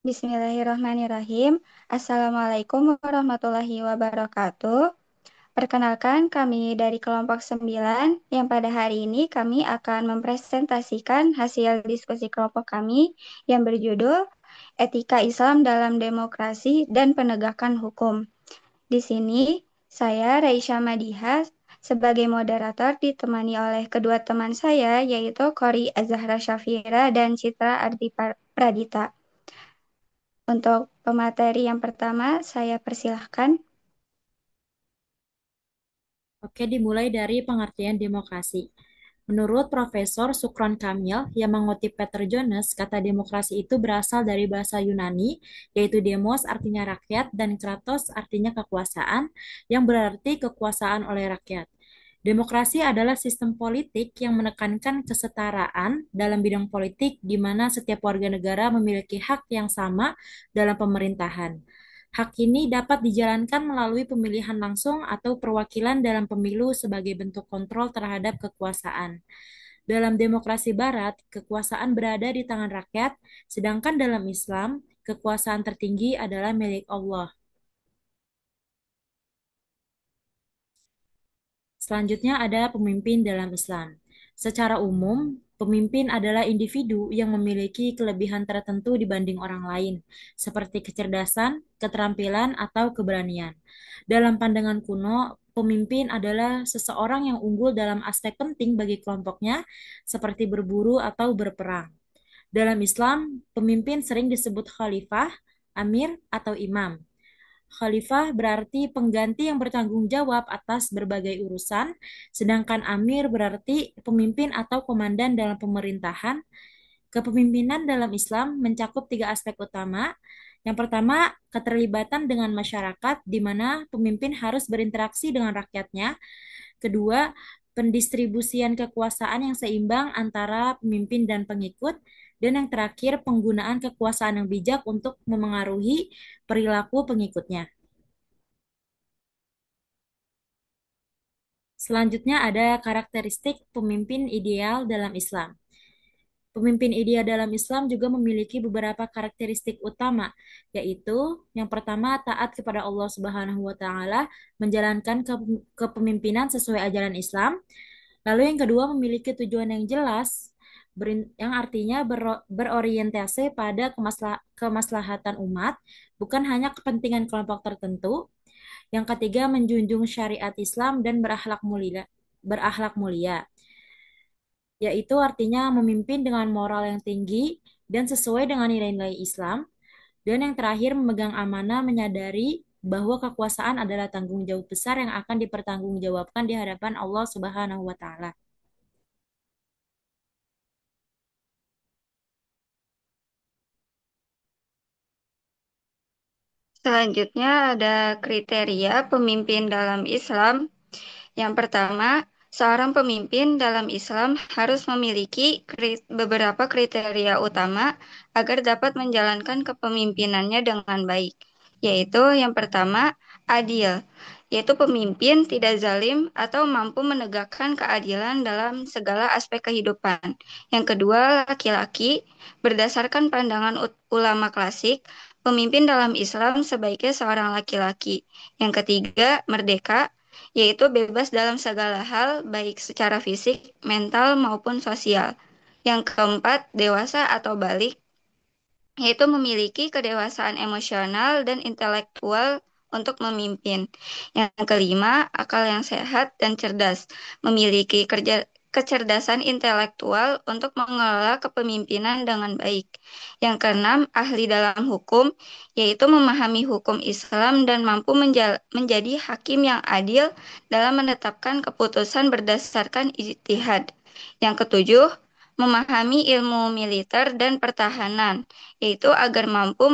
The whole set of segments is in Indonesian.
Bismillahirrahmanirrahim. Assalamualaikum warahmatullahi wabarakatuh. Perkenalkan, kami dari kelompok 9 yang pada hari ini kami akan mempresentasikan hasil diskusi kelompok kami yang berjudul Etika Islam dalam Demokrasi dan Penegakan Hukum. Di sini, saya Raisya Madihah sebagai moderator ditemani oleh kedua teman saya yaitu Kori Azahra Syafira dan Citra Ardi Pradita. Untuk pemateri yang pertama, saya persilahkan. Oke, dimulai dari pengertian demokrasi. Menurut Profesor Sukron Kamil yang mengutip Peter Jones, kata demokrasi itu berasal dari bahasa Yunani, yaitu demos artinya rakyat dan kratos artinya kekuasaan, yang berarti kekuasaan oleh rakyat. Demokrasi adalah sistem politik yang menekankan kesetaraan dalam bidang politik di mana setiap warga negara memiliki hak yang sama dalam pemerintahan. Hak ini dapat dijalankan melalui pemilihan langsung atau perwakilan dalam pemilu sebagai bentuk kontrol terhadap kekuasaan. Dalam demokrasi Barat, kekuasaan berada di tangan rakyat, sedangkan dalam Islam, kekuasaan tertinggi adalah milik Allah. Selanjutnya ada pemimpin dalam Islam. Secara umum, pemimpin adalah individu yang memiliki kelebihan tertentu dibanding orang lain, seperti kecerdasan, keterampilan, atau keberanian. Dalam pandangan kuno, pemimpin adalah seseorang yang unggul dalam aspek penting bagi kelompoknya, seperti berburu atau berperang. Dalam Islam, pemimpin sering disebut khalifah, amir, atau imam. Khalifah berarti pengganti yang bertanggung jawab atas berbagai urusan, sedangkan amir berarti pemimpin atau komandan dalam pemerintahan. Kepemimpinan dalam Islam mencakup tiga aspek utama. Yang pertama, keterlibatan dengan masyarakat, di mana pemimpin harus berinteraksi dengan rakyatnya. Kedua, pendistribusian kekuasaan yang seimbang antara pemimpin dan pengikut. Dan yang terakhir, penggunaan kekuasaan yang bijak untuk memengaruhi perilaku pengikutnya. Selanjutnya ada karakteristik pemimpin ideal dalam Islam. Pemimpin ideal dalam Islam juga memiliki beberapa karakteristik utama, yaitu yang pertama taat kepada Allah Subhanahu wa taala, menjalankan kepemimpinan sesuai ajaran Islam. Lalu yang kedua memiliki tujuan yang jelas, yang artinya berorientasi pada kemaslahatan umat, bukan hanya kepentingan kelompok tertentu. Yang ketiga, menjunjung syariat Islam dan berakhlak mulia, yaitu artinya memimpin dengan moral yang tinggi dan sesuai dengan nilai-nilai Islam. Dan yang terakhir, memegang amanah, menyadari bahwa kekuasaan adalah tanggung jawab besar yang akan dipertanggungjawabkan di hadapan Allah Subhanahu wa taala. Selanjutnya ada kriteria pemimpin dalam Islam. Yang pertama, seorang pemimpin dalam Islam harus memiliki beberapa kriteria utama agar dapat menjalankan kepemimpinannya dengan baik, yaitu yang pertama, adil, yaitu pemimpin tidak zalim atau mampu menegakkan keadilan dalam segala aspek kehidupan. Yang kedua, laki-laki, berdasarkan pandangan ulama klasik, pemimpin dalam Islam sebaiknya seorang laki-laki. Yang ketiga, merdeka, yaitu bebas dalam segala hal, baik secara fisik, mental, maupun sosial. Yang keempat, dewasa atau balik, yaitu memiliki kedewasaan emosional dan intelektual untuk memimpin. Yang kelima, akal yang sehat dan cerdas, memiliki kecerdasan intelektual untuk mengelola kepemimpinan dengan baik. Yang keenam, ahli dalam hukum, yaitu memahami hukum Islam dan mampu menjadi hakim yang adil dalam menetapkan keputusan berdasarkan ijtihad. Yang ketujuh, memahami ilmu militer dan pertahanan, yaitu agar mampu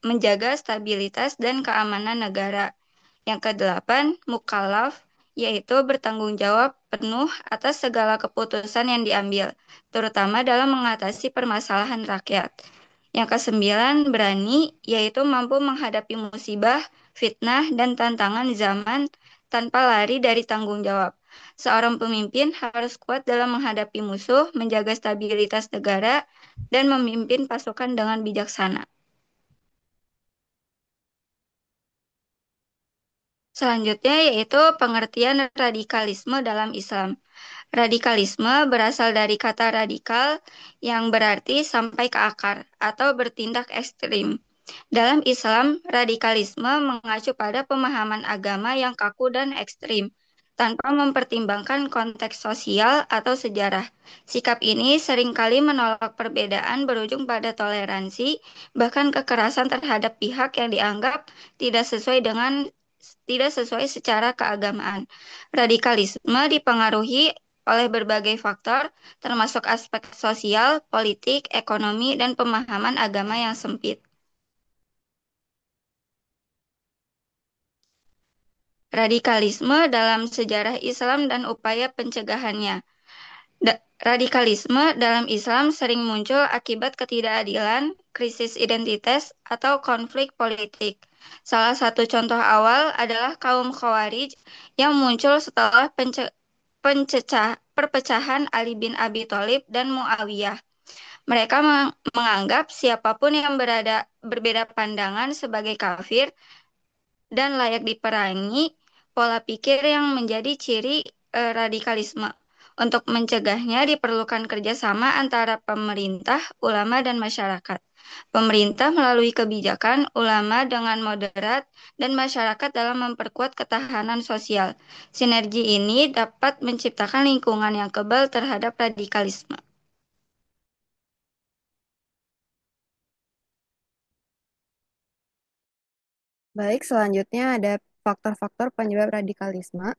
menjaga stabilitas dan keamanan negara. Yang kedelapan, mukallaf, yaitu bertanggung jawab penuh atas segala keputusan yang diambil, terutama dalam mengatasi permasalahan rakyat. Yang kesembilan, berani, yaitu mampu menghadapi musibah, fitnah, dan tantangan zaman tanpa lari dari tanggung jawab. Seorang pemimpin harus kuat dalam menghadapi musuh, menjaga stabilitas negara, dan memimpin pasukan dengan bijaksana. Selanjutnya yaitu pengertian radikalisme dalam Islam. Radikalisme berasal dari kata radikal yang berarti sampai ke akar atau bertindak ekstrim. Dalam Islam, radikalisme mengacu pada pemahaman agama yang kaku dan ekstrim, tanpa mempertimbangkan konteks sosial atau sejarah. Sikap ini seringkali menolak perbedaan berujung pada toleransi, bahkan kekerasan terhadap pihak yang dianggap tidak sesuai dengan tidak sesuai secara keagamaan. Radikalisme dipengaruhi oleh berbagai faktor, termasuk aspek sosial, politik, ekonomi, dan pemahaman agama yang sempit. Radikalisme dalam sejarah Islam dan upaya pencegahannya. Radikalisme dalam Islam sering muncul akibat ketidakadilan, krisis identitas, atau konflik politik. Salah satu contoh awal adalah kaum Khawarij yang muncul setelah perpecahan Ali bin Abi Thalib dan Muawiyah. Mereka menganggap siapapun yang berbeda pandangan sebagai kafir dan layak diperangi, pola pikir yang menjadi ciri radikalisme. Untuk mencegahnya diperlukan kerjasama antara pemerintah, ulama, dan masyarakat. Pemerintah melalui kebijakan, ulama dengan moderat, dan masyarakat dalam memperkuat ketahanan sosial. Sinergi ini dapat menciptakan lingkungan yang kebal terhadap radikalisme. Baik, selanjutnya ada faktor-faktor penyebab radikalisme.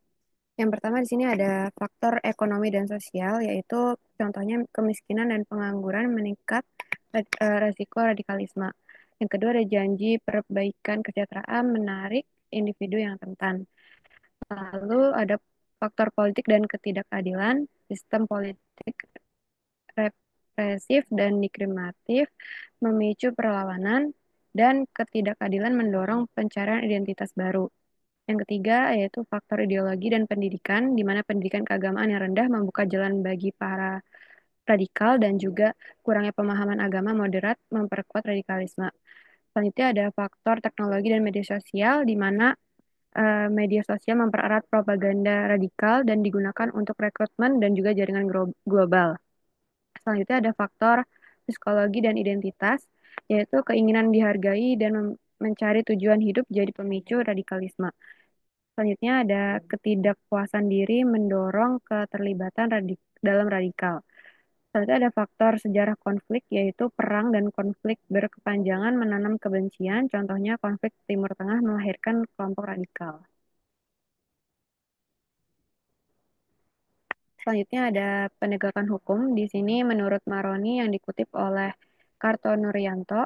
Yang pertama di sini ada faktor ekonomi dan sosial, yaitu contohnya kemiskinan dan pengangguran meningkat resiko radikalisme. Yang kedua ada janji perbaikan kesejahteraan menarik individu yang rentan. Lalu ada faktor politik dan ketidakadilan, sistem politik represif dan diskriminatif memicu perlawanan dan ketidakadilan mendorong pencarian identitas baru. Yang ketiga yaitu faktor ideologi dan pendidikan, di mana pendidikan keagamaan yang rendah membuka jalan bagi para radikal dan juga kurangnya pemahaman agama moderat memperkuat radikalisme. Selanjutnya ada faktor teknologi dan media sosial, di mana media sosial mempererat propaganda radikal dan digunakan untuk rekrutmen dan juga jaringan global. Selanjutnya ada faktor psikologi dan identitas, yaitu keinginan dihargai dan mencari tujuan hidup jadi pemicu radikalisme. Selanjutnya ada ketidakpuasan diri mendorong keterlibatan dalam radikal. Selanjutnya ada faktor sejarah konflik, yaitu perang dan konflik berkepanjangan menanam kebencian. Contohnya konflik Timur Tengah melahirkan kelompok radikal. Selanjutnya ada penegakan hukum. Di sini menurut Maroni yang dikutip oleh Kartonurianto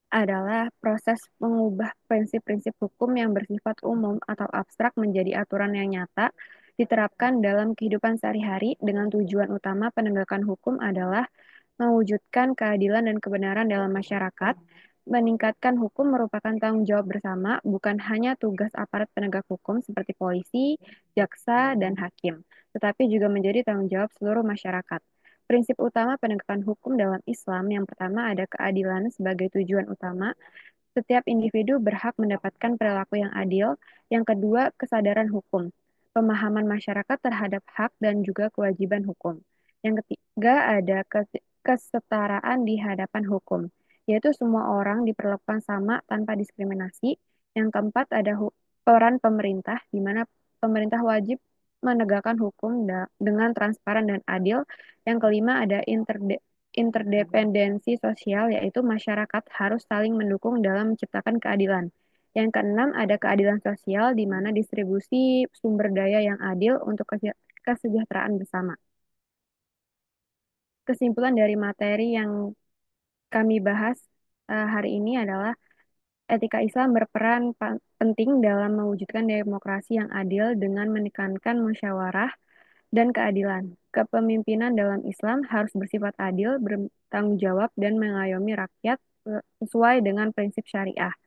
adalah proses mengubah prinsip-prinsip hukum yang bersifat umum atau abstrak menjadi aturan yang nyata diterapkan dalam kehidupan sehari-hari dengan tujuan utama penegakan hukum adalah mewujudkan keadilan dan kebenaran dalam masyarakat. Meningkatkan hukum merupakan tanggung jawab bersama, bukan hanya tugas aparat penegak hukum seperti polisi, jaksa, dan hakim, tetapi juga menjadi tanggung jawab seluruh masyarakat. Prinsip utama penegakan hukum dalam Islam yang pertama ada keadilan sebagai tujuan utama. Setiap individu berhak mendapatkan perilaku yang adil. Yang kedua, kesadaran hukum. Pemahaman masyarakat terhadap hak dan juga kewajiban hukum. Yang ketiga, ada kesetaraan di hadapan hukum, yaitu semua orang diperlakukan sama tanpa diskriminasi. Yang keempat, ada peran pemerintah, di mana pemerintah wajib menegakkan hukum dengan transparan dan adil. Yang kelima, ada interdependensi sosial, yaitu masyarakat harus saling mendukung dalam menciptakan keadilan. Yang keenam, ada keadilan sosial, di mana distribusi sumber daya yang adil untuk kesejahteraan bersama. Kesimpulan dari materi yang kami bahas hari ini adalah etika Islam berperan penting dalam mewujudkan demokrasi yang adil dengan menekankan musyawarah dan keadilan. Kepemimpinan dalam Islam harus bersifat adil, bertanggung jawab, dan mengayomi rakyat sesuai dengan prinsip syariah.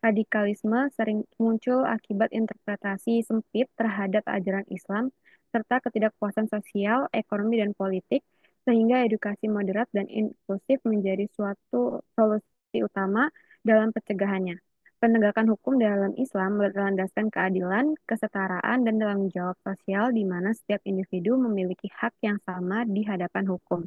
Radikalisme sering muncul akibat interpretasi sempit terhadap ajaran Islam, serta ketidakpuasan sosial, ekonomi, dan politik, sehingga edukasi moderat dan inklusif menjadi suatu solusi utama dalam pencegahannya. Penegakan hukum dalam Islam berlandaskan keadilan, kesetaraan, dan tanggung jawab sosial di mana setiap individu memiliki hak yang sama di hadapan hukum.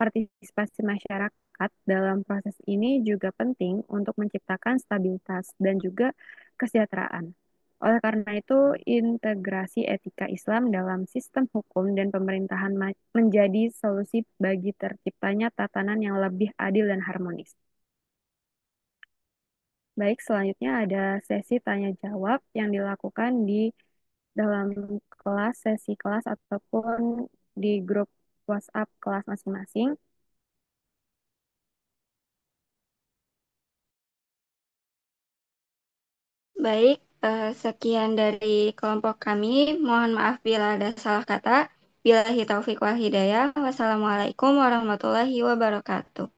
Partisipasi masyarakat dalam proses ini juga penting untuk menciptakan stabilitas dan juga kesejahteraan. Oleh karena itu, integrasi etika Islam dalam sistem hukum dan pemerintahan menjadi solusi bagi terciptanya tatanan yang lebih adil dan harmonis. Baik, selanjutnya ada sesi tanya jawab yang dilakukan di dalam kelas, sesi kelas ataupun di grup WhatsApp kelas masing-masing. Baik, sekian dari kelompok kami. Mohon maaf bila ada salah kata. Billahi taufiq wal hidayah. Wassalamualaikum warahmatullahi wabarakatuh.